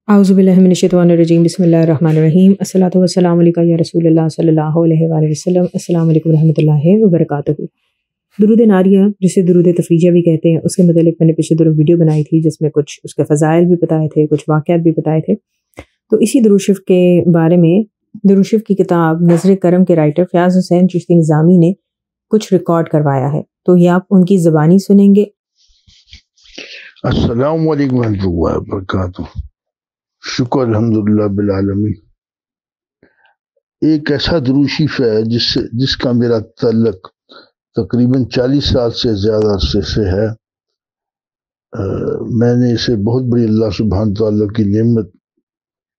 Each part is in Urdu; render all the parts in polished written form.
اعوذ باللہ من الشیطان الرجیم بسم اللہ الرحمن الرحیم الصلاۃ والسلام علیکہ یا رسول اللہ صلی اللہ علیہ وآلہ وسلم السلام علیکم ورحمۃ اللہ وبرکاتہ۔ درود ناریہ جسے درود تفریجہ بھی کہتے ہیں، اس کے متعلق میں نے پچھلے دنوں ویڈیو بنائی تھی جس میں کچھ اس کے فضائل بھی بتائے تھے، کچھ واقعات بھی بتائے تھے۔ تو اسی درود شریف کے بارے میں درود شریف کی کتاب نظر کرم کے رائٹر فیاض حسین چشتی نظامی نے کچھ ریکارڈ کروایا ہے، تو یہ آپ ان کی زبانی سنیں گے۔ السلام علیکم ورحمۃ اللہ وبرکاتہ۔ شکر الحمدللہ بالعالمین۔ ایک ایسا درود شریف ہے جس کا میرا تعلق تقریباً 40 سال سے زیادہ عرصے سے ہے۔ میں نے اسے بہت بڑی اللہ سبحانہ تعالیٰ کی نعمت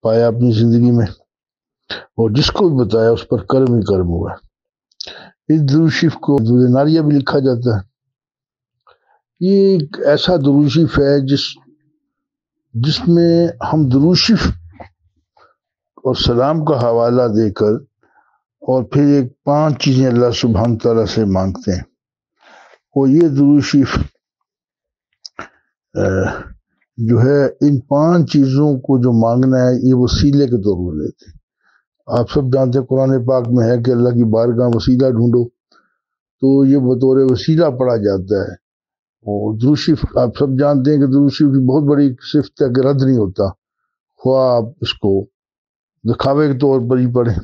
پایا اپنی زندگی میں، اور جس کو بھی بتایا اس پر کرم ہی کرم ہوا۔ اس درود شریف کو درود ناریہ بھی لکھا جاتا ہے۔ یہ ایک ایسا درود شریف ہے جس میں ہم درود شریف اور سلام کا حوالہ دے کر اور پھر ایک 5 چیزیں اللہ سبحانہ تعالیٰ سے مانگتے ہیں، اور یہ درود شریف جو ہے ان 5 چیزوں کو جو مانگنا ہے یہ وسیلے کے طور پر لیتے ہیں۔ آپ سب جانتے ہیں قرآن پاک میں ہے کہ اللہ کی بارگاہ وسیلہ ڈھونڈو، تو یہ بطور وسیلہ پڑھا جاتا ہے۔ اور درود شریف آپ سب جانتے ہیں کہ درود شریف کی بہت بڑی صفت ہے کہ رد نہیں ہوتا، خواہ آپ اس کو دکھاوے کے طور پر ہی پڑھیں۔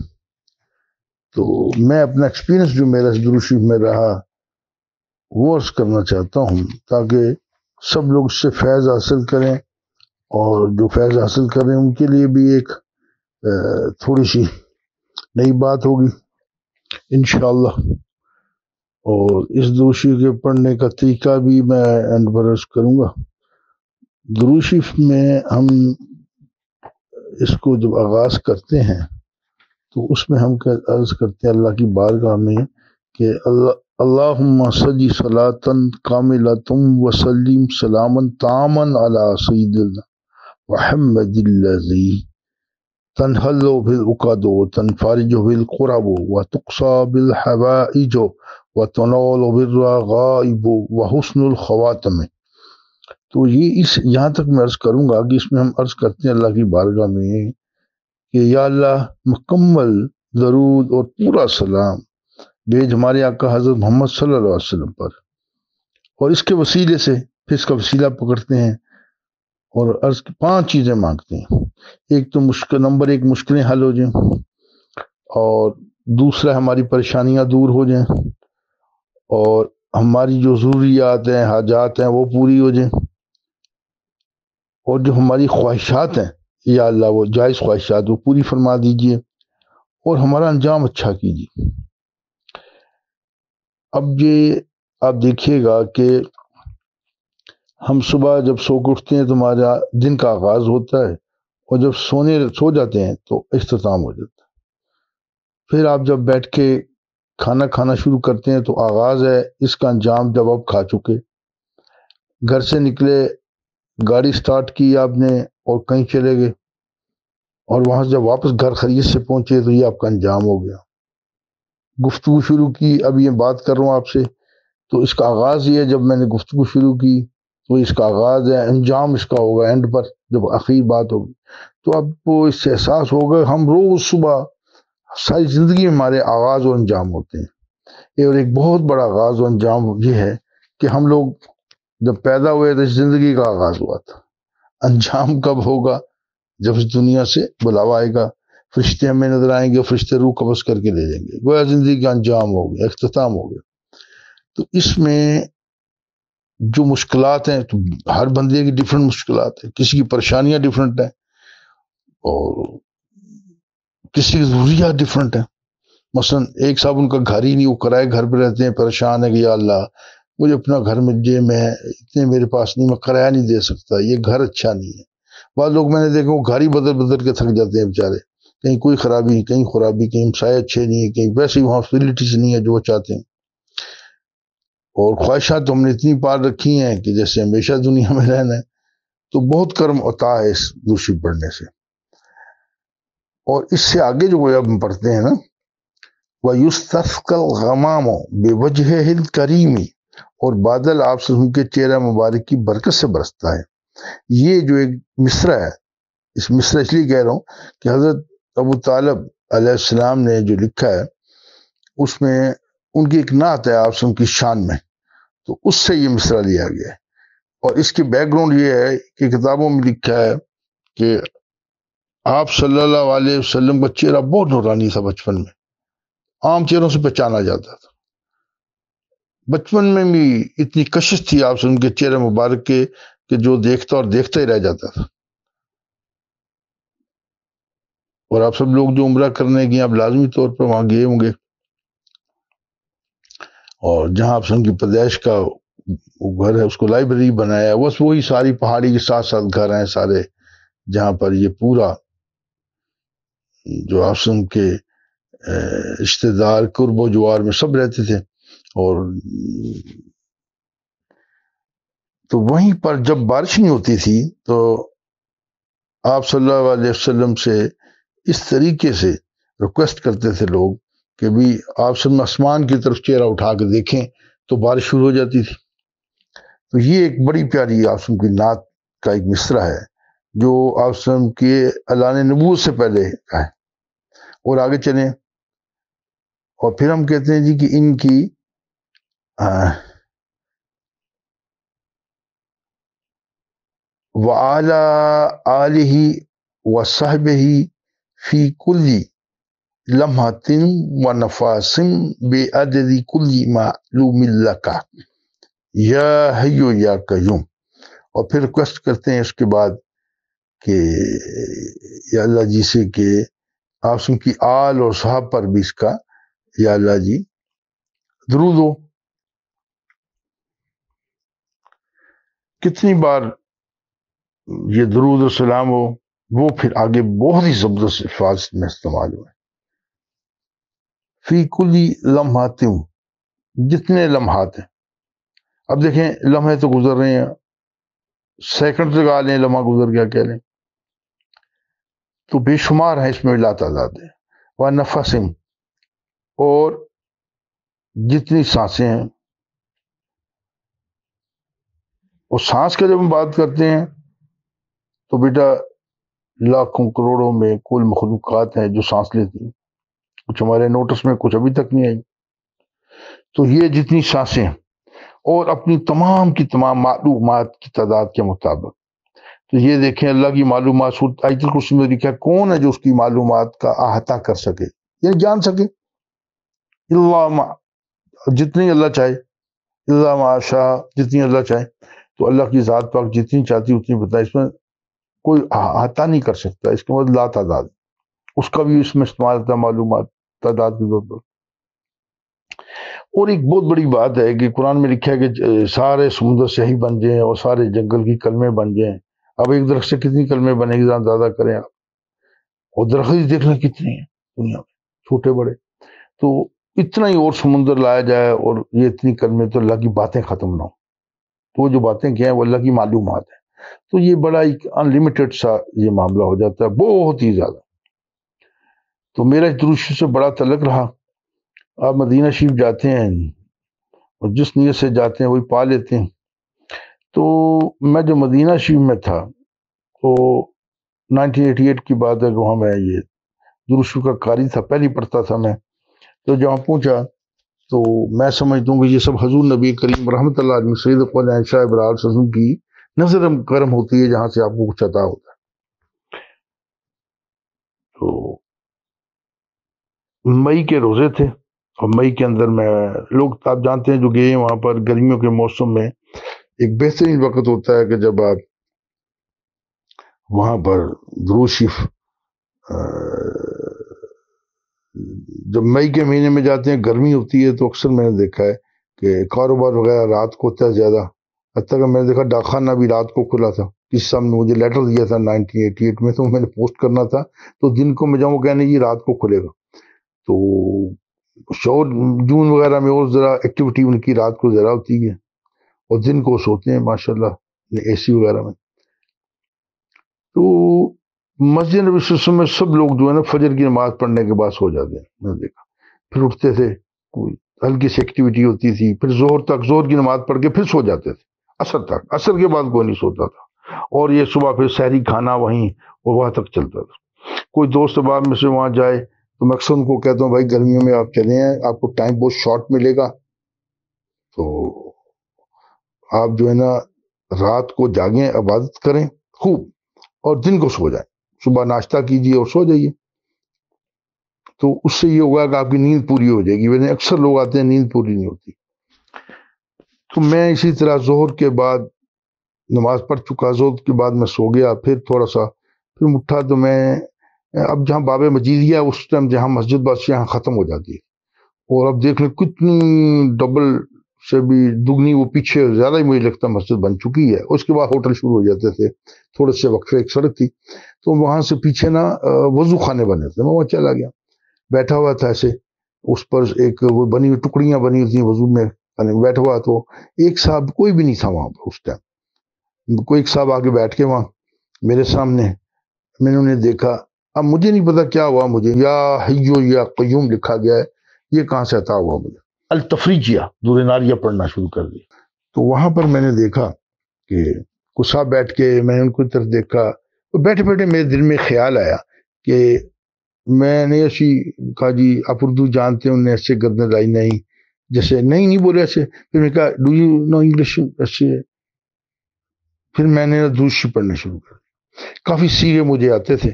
تو میں اپنا ایکسپیرینس جو میرا اس درود شریف میں رہا وہ عرض کرنا چاہتا ہوں، تاکہ سب لوگ اس سے فیض حاصل کریں، اور جو فیض حاصل کریں ان کے لیے بھی ایک تھوڑی سی نئی بات ہوگی انشاءاللہ۔ اور اس درود شریف کے پڑھنے کا طریقہ بھی میں اینڈ پر عرض کروں گا۔ درود شریف میں ہم اس کو جب آغاز کرتے ہیں تو اس میں ہم عرض کرتے ہیں اللہ کی بارگاہ میں کہ اللہم صلی صلاۃ کاملۃ وسلم سلاما تاما علی سیدنا محمد الذی تنحل بالعقد وتنفرج بالقرب وتقصى بالحوائج وتنال بالرغائب وحسن الخواتم۔ تو یہاں تک میں عرض کروں گا کہ اس میں ہم عرض کرتے ہیں اللہ کی بارگاہ میں کہ یا اللہ مکمل درود اور پورا سلام بھیج ہمارے آقا حضرت محمد صلی اللہ علیہ وسلم پر، اور اس کے وسیلے سے پھر اس کا وسیلہ پکڑتے ہیں اور عرض کی 5 چیزیں مانگتے ہیں۔ ایک تو نمبر 1 مشکلیں حل ہو جائیں، اور دوسرا ہماری پریشانیاں دور ہو جائیں، اور ہماری جو ضروریات ہیں حاجات ہیں وہ پوری ہو جائیں، اور جو ہماری خواہشات ہیں یا اللہ وہ جائز خواہشات وہ پوری فرما دیجئے، اور ہمارا انجام اچھا کیجیے۔ اب یہ آپ دیکھیے گا کہ ہم صبح جب سو کے اٹھتے ہیں تو ہمارا دن کا آغاز ہوتا ہے، اور جب سو جاتے ہیں تو اختتام ہو جاتا ہے۔ پھر آپ جب بیٹھ کے کھانا کھانا شروع کرتے ہیں تو آغاز ہے اس کا انجام جب آپ کھا چکے۔ گھر سے نکلے، گاڑی سٹارٹ کی آپ نے اور کہیں چلے گئے، اور وہاں سے جب واپس گھر خرید سے پہنچے تو یہ آپ کا انجام ہو گیا۔ گفتگو شروع کی، اب یہ بات کر رہا ہوں آپ سے، تو اس کا آغاز یہ ہے جب میں نے گفتگو شروع کی تو اس کا آغاز ہے، انجام اس کا ہوگا اینڈ پر جب آخری بات ہوگی۔ تو اب وہ اس سے احساس ہوگا ہم روز صبح ساری زندگی میں ہمارے آغاز اور انجام ہوتے ہیں، اور ایک بہت بڑا آغاز اور انجام یہ ہے کہ ہم لوگ جب پیدا ہوئے تو زندگی کا آغاز ہوا تھا، انجام کب ہوگا؟ جب اس دنیا سے بلاوا آئے گا، فرشتے ہمیں نظر آئیں گے اور فرشتے روح قبض کر کے لے جائیں گے، گویا زندگی کا انجام ہو گیا، اختتام ہو گیا۔ تو اس میں جو مشکلات ہیں تو ہر بندے کی ڈیفرنٹ مشکلات ہیں، کسی کی پریشانیاں ڈیفرنٹ ہیں اور کسی کی ضروریات ڈیفرنٹ ہیں۔ مثلا ایک صاحب ان کا گھر ہی نہیں، وہ کرائے گھر پہ رہتے ہیں، پریشان ہے کہ یا اللہ مجھے اپنا گھر مل جائے، میں اتنے میرے پاس نہیں، میں کرایہ نہیں دے سکتا، یہ گھر اچھا نہیں ہے۔ بعض لوگ میں نے دیکھا وہ گھر ہی بدل کے تھک جاتے ہیں بیچارے، کہیں کوئی خرابی، کہیں خرابی، کہیں سائے اچھے نہیں ہیں، کہیں ویسے وہاں فیسلٹیز نہیں ہے جو وہ چاہتے ہیں۔ اور خواہشات تو ہم نے اتنی پار رکھی ہیں کہ جیسے ہمیشہ دنیا میں رہنا ہے۔ تو بہت کرم عطا ہے اس درود شریف پڑھنے سے۔ اور اس سے آگے جو ہم پڑھتے ہیں نا، وَيُسْتَسْقَى الْغَمَامُ بِوَجْهِهِ الْكَرِيمِ، اور بادل آپ سے ان کے چہرہ مبارک کی برکت سے برستا ہے۔ یہ جو ایک مصرع ہے اس مصرع اس لیے کہہ رہا ہوں کہ حضرت ابو طالب علیہ السلام نے جو لکھا ہے اس میں ان کی ایک نعت ہے آپ وسلم کی شان میں، تو اس سے یہ مصرع لیا گیا ہے۔ اور اس کی بیک گراؤنڈ یہ ہے کہ کتابوں میں لکھا ہے کہ آپ صلی اللہ علیہ وسلم کا چہرہ بہت نورانی تھا، بچپن میں عام چہروں سے پہچانا جاتا تھا، بچپن میں بھی اتنی کشش تھی آپ وسلم کے چہرے مبارک کے کہ جو دیکھتا اور دیکھتا ہی رہ جاتا تھا۔ اور آپ سب لوگ جو عمرہ کرنے گئے اب لازمی طور پر وہاں گئے ہوں گے، اور جہاں آپ وسلم کی پیدائش کا گھر ہے اس کو لائبریری بنایا ہے، بس وہی ساری پہاڑی کے ساتھ ساتھ گھر ہیں سارے، جہاں پر یہ پورا جو آپ وسلم کے رشتے دار قرب و جوار میں سب رہتے تھے۔ اور تو وہیں پر جب بارش نہیں ہوتی تھی تو آپ صلی اللہ علیہ وسلم سے اس طریقے سے ریکویسٹ کرتے تھے لوگ کہ بھی آپ سب آسمان کی طرف چہرہ اٹھا کے دیکھیں تو بارش شروع ہو جاتی تھی۔ تو یہ ایک بڑی پیاری آپ سب کی نعت کا ایک مصرع ہے جو آپ سب کے اعلان نبوت سے پہلے کا ہے۔ اور آگے چلیں، اور پھر ہم کہتے ہیں جی کہ ان کی وَعَلَىٰ آلِهِ وَصَحْبِهِ فِي كُلِّ لَمْحَةٍ وَنَفَاسٍ بِعَدَدِ كُلِّ مَعْلُومٍ لَكَ یا حیُّ یا قیوم۔ اور پھر ریکویسٹ کرتے ہیں اس کے بعد کہ یا اللہ جی سے کہ آپ سن کی آل اور صحاب پر بھی اس کا یا اللہ جی درود ہو۔ کتنی بار یہ درود و سلام ہو وہ پھر آگے بہت ہی زبردست الفاظ میں استعمال ہوئے، فی کلی لمحات، جتنے لمحات ہیں۔ اب دیکھیں لمحے تو گزر رہے ہیں، سیکنڈ لگا لیں، لمحہ گزر گیا کہہ لیں، تو بے شمار ہیں، اس میں لا تعداد ہے۔ وہ نفسم، اور جتنی سانسیں ہیں، اور سانس کا جب ہم بات کرتے ہیں تو بیٹا لاکھوں کروڑوں میں کل مخلوقات ہیں جو سانس لیتی ہیں، کچھ ہمارے نوٹس میں کچھ ابھی تک نہیں آئی۔ تو یہ جتنی سانسیں اور اپنی تمام کی تمام معلومات کی تعداد کے مطابق، تو یہ دیکھیں اللہ کی معلومات سورۃ آیت الکرسی میں لکھا ہے کون ہے جو اس کی معلومات کا احاطہ کر سکے، یعنی جان سکے، جتنی اللہ چاہے، اللہ ما شاء، جتنی اللہ چاہے۔ تو اللہ کی ذات پاک جتنی چاہتی اتنی بتائے، اس میں کوئی احاطہ نہیں کر سکتا، اس کے بعد لا تعداد، اس کا بھی اس میں استعمال ہوتا ہے معلومات تعداد کے طور پر۔ اور ایک بہت بڑی بات ہے کہ قرآن میں لکھا ہے کہ سارے سمندر سے ہی بن جائیں اور سارے جنگل کی کلمے بن جائیں۔ اب ایک درخت سے کتنی کلمے بنے گی اندازہ کریں آپ، اور درخت ہی دیکھنا کتنے ہیں دنیا میں، چھوٹے بڑے، تو اتنا ہی اور سمندر لایا جائے اور یہ اتنی کلمے، تو اللہ کی باتیں ختم نہ ہو، تو وہ جو باتیں کیا ہیں وہ اللہ کی معلومات ہیں۔ تو یہ بڑا ایک انلمیٹڈ سا یہ معاملہ ہو جاتا ہے، بہت ہی زیادہ۔ تو میرا اس درود سے بڑا تعلق رہا۔ آپ مدینہ شریف جاتے ہیں اور جس نیت سے جاتے ہیں وہی پا لیتے ہیں۔ تو میں جو مدینہ شریف میں تھا تو 1988 کی بات ہے کہ وہاں میں یہ درود شریف کا قاری تھا، پہلی پڑھتا تھا میں۔ تو جہاں پہنچا تو میں سمجھتا ہوں کہ یہ سب حضور نبی کریم رحمۃ اللہ علیہ سید قول عائشہ ابرار سزم کی نظر کرم ہوتی ہے، جہاں سے آپ کو کچھ عطا ہوتا ہے۔ تو مئی کے روزے تھے، اور مئی کے اندر میں لوگ آپ جانتے ہیں جو گئے ہیں وہاں پر گرمیوں کے موسم میں ایک بہترین وقت ہوتا ہے کہ جب آپ وہاں پر درود شریف جب مئی کے مہینے میں جاتے ہیں، گرمی ہوتی ہے تو اکثر میں نے دیکھا ہے کہ کاروبار وغیرہ رات کو ہوتا ہے زیادہ، حتیٰ کہ میں نے دیکھا ڈاک خانہ بھی رات کو کھلا تھا۔ کس صاحب نے مجھے لیٹر دیا تھا 1988 میں، تو میں نے پوسٹ کرنا تھا، تو دن کو میں جاؤں کہنے یہ رات کو کھلے گا۔ تو شور جون وغیرہ میں اور ذرا ایکٹیویٹی ان کی رات کو ذرا ہوتی ہے، اور دن کو سوتے ہیں ماشاءاللہ اے سی وغیرہ میں۔ تو مسجد نبی صلی اللہ علیہ وسلم میں سب لوگ جو ہے نا فجر کی نماز پڑھنے کے بعد سو جاتے ہیں، میں نے دیکھا، پھر اٹھتے تھے، کوئی ہلکی سی ایکٹیویٹی ہوتی تھی، پھر زہر تک، زہر کی نماز پڑھ کے پھر سو جاتے تھے، عصر تک، عصر کے بعد کوئی نہیں سوتا تھا۔ اور یہ صبح پھر سحری کھانا وہیں اور وہاں تک چلتا تھا۔ کوئی دوست احباب میں سے وہاں جائے تو میں اکثر ان کو کہتا ہوں بھائی گرمیوں میں آپ چلے ہیں، آپ کو ٹائم بہت شارٹ ملے گا، تو آپ جو ہے نا رات کو جاگیں، عبادت کریں خوب، اور دن کو سو جائیں، صبح ناشتہ کیجیے اور سو جائیے، تو اس سے یہ ہوگا کہ آپ کی نیند پوری ہو جائے گی۔ ویسے اکثر لوگ آتے ہیں نیند پوری نہیں ہوتی۔ تو میں اسی طرح ظہر کے بعد نماز پڑھ چکا، ظہر کے بعد میں سو گیا، پھر تھوڑا سا پھر اٹھا تو میں اب جہاں باب مجیدیہ اس ٹائم جہاں مسجد بس یہاں ختم ہو جاتی ہے، اور اب دیکھ لیں کتنی ڈبل سے بھی دگنی وہ پیچھے زیادہ ہی مجھے لگتا مسجد بن چکی ہے۔ اس کے بعد ہوٹل شروع ہو جاتے تھے، تھوڑے سے وقفے، ایک سڑک تھی تو وہاں سے پیچھے نا وضو خانے بنے تھے، میں وہاں چلا گیا، بیٹھا ہوا تھا ایسے، اس پر ایک وہ بنی ہوئی ٹکڑیاں بنی ہوئی تھیں وضو میں بیٹھا ہوا، تو ایک صاحب کوئی بھی نہیں تھا وہاں پر اس ٹائم، کوئی ایک صاحب آگے بیٹھ کے وہاں میرے سامنے، میں نے انہیں دیکھا، اب مجھے نہیں پتا کیا ہوا، مجھے یا حیو یا قیوم لکھا گیا ہے، یہ کہاں سے عطا ہوا مجھے، التفریجیہ دور ناریہ پڑھنا شروع کر دی۔ تو وہاں پر میں نے دیکھا کہ کچھ صاحب بیٹھ کے، میں نے ان کو طرف دیکھا، تو بیٹھے بیٹھے میرے دل میں خیال آیا کہ میں نے ایسی کہا جی آپ اردو جانتے ہیں؟ انہوں نے ایسے گردن لائی، نہیں، جیسے نہیں بولے ایسے، پھر میں کہا ڈو یو نو انگلش ایسے، پھر میں نے درود پڑھنا شروع کر دیا، کافی سیرے مجھے آتے تھے،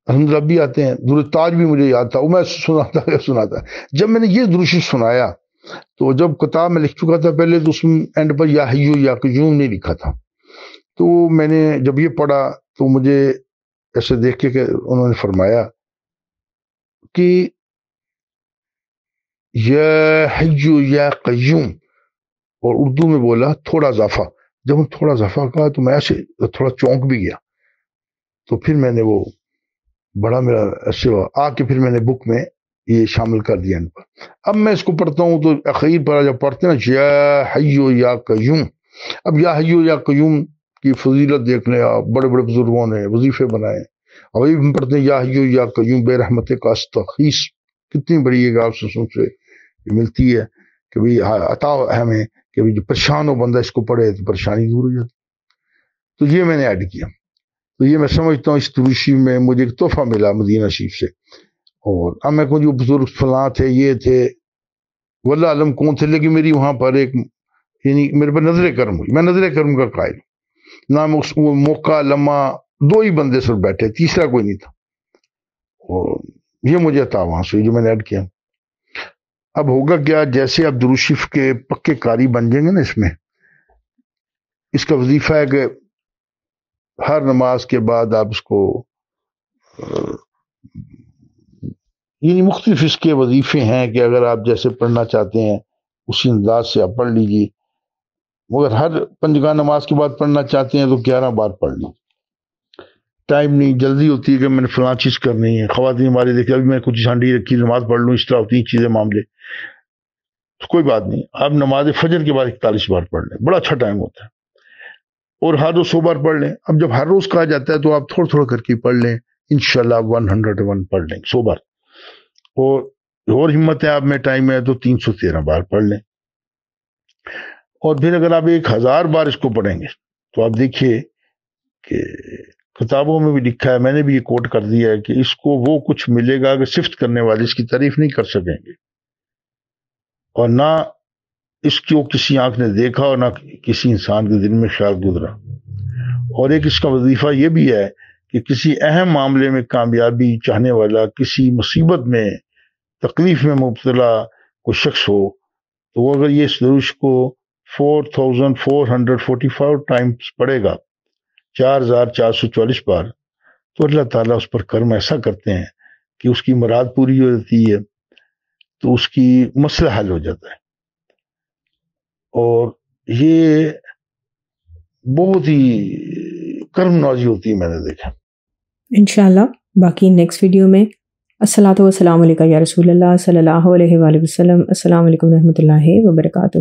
الحمدللہ بھی آتے ہیں، درود تاج بھی مجھے یاد تھا، وہ میں سناتا۔ جب میں نے یہ درود سنایا تو جب کتاب میں لکھ چکا تھا پہلے تو اس میں اینڈ پر یا حیو یا قیوم نہیں لکھا تھا، تو میں نے جب یہ پڑھا تو مجھے ایسے دیکھ کے کہ انہوں نے فرمایا کہ یا حیو یا قیوم، اور اردو میں بولا تھوڑا اضافہ، جب ہم تھوڑا اضافہ کہا تو میں ایسے تھوڑا چونک بھی گیا، تو پھر میں نے وہ بڑا میرا ایسے آ کے پھر میں نے بک میں یہ شامل کر دیا ان پر۔ اب میں اس کو پڑھتا ہوں تو اخیر پر جب پڑھتے ہیں نا یا حیو یا قیوم، اب یا حیو یا قیوم کی فضیلت دیکھ لیں آپ، بڑے بڑے بزرگوں نے وظیفے بنائے، اور ابھی ہم پڑھتے ہیں یا حیو یا قیوم بے رحمت کا استغیث، کتنی بڑی ایک آپ سے ملتی ہے کہ بھئی عطا ہے ہمیں کہ جو پریشان ہو بندہ اس کو پڑھے تو پریشانی دور ہو جاتی۔ تو یہ میں نے ایڈ کیا، تو یہ میں سمجھتا ہوں اس دروشی میں مجھے ایک تحفہ ملا مدینہ شریف سے، اور اب میں کو جو بزرگ فلاں تھے یہ تھے واللہ علم کون تھے، لیکن میری وہاں پر ایک یعنی میرے پر نظر کرم ہوئی، میں نظر کرم کا قائل ہوں، نہ اس موقع لمحہ دو ہی بندے سر بیٹھے، تیسرا کوئی نہیں تھا، اور یہ مجھے تھا وہاں سے جو میں نے ایڈ کیا۔ اب ہوگا کیا، جیسے اب درود شریف کے پکے قاری بن جائیں گے نا، اس میں اس کا وظیفہ ہے کہ ہر نماز کے بعد آپ اس کو یعنی مختلف اس کے وظیفے ہیں کہ اگر آپ جیسے پڑھنا چاہتے ہیں اسی انداز سے آپ پڑھ لیجیے، مگر ہر پنجگاہ نماز کے بعد پڑھنا چاہتے ہیں تو 11 بار پڑھ لیں، ٹائم نہیں، جلدی ہوتی ہے کہ میں نے فلاں چیز کرنی ہے، خواتین ہماری دیکھیں ابھی میں کچھ ہانڈی رکھی نماز پڑھ لوں، اس طرح ہوتی ہیں چیزیں معاملے، تو کوئی بات نہیں، آپ نماز فجر کے بعد 41 بار پڑھ لیں، بڑا اچھا ٹائم ہوتا ہے، اور ہر روز 100 بار پڑھ لیں۔ اب جب ہر روز کہا جاتا ہے تو آپ تھوڑا تھوڑا کر کے پڑھ لیں، انشاءاللہ 101 پڑھ لیں 100 بار، اور ہمت ہے آپ میں ٹائم ہے تو 313 بار پڑھ لیں، اور پھر اگر آپ 1000 بار اس کو پڑھیں گے تو آپ دیکھیے کہ کتابوں میں بھی لکھا ہے، میں نے بھی یہ کوٹ کر دیا ہے کہ اس کو وہ کچھ ملے گا کہ صفت کرنے والے اس کی تعریف نہیں کر سکیں گے، اور نہ اس کو کسی آنکھ نے دیکھا اور نہ کسی انسان کے دل میں خیال گزرا۔ اور ایک اس کا وظیفہ یہ بھی ہے کہ کسی اہم معاملے میں کامیابی چاہنے والا، کسی مصیبت میں تکلیف میں مبتلا کوئی شخص ہو تو وہ اگر یہ اس دروش کو 4445 ٹائمز پڑھے گا، 4444 بار، تو اللہ تعالیٰ اس پر کرم ایسا کرتے ہیں کہ اس کی مراد پوری ہو جاتی ہے، تو اس کی مسئلہ حل ہو جاتا ہے، اور یہ بہت ہی کرم نوازی ہوتی ہے، میں نے دیکھا۔ انشاءاللہ باقی نیکسٹ ویڈیو میں۔ الصلاۃ والسلام علیکم یا رسول اللہ صلی اللہ علیہ وآلہ وسلم۔ السلام علیکم ورحمۃ اللہ وبرکاتہ۔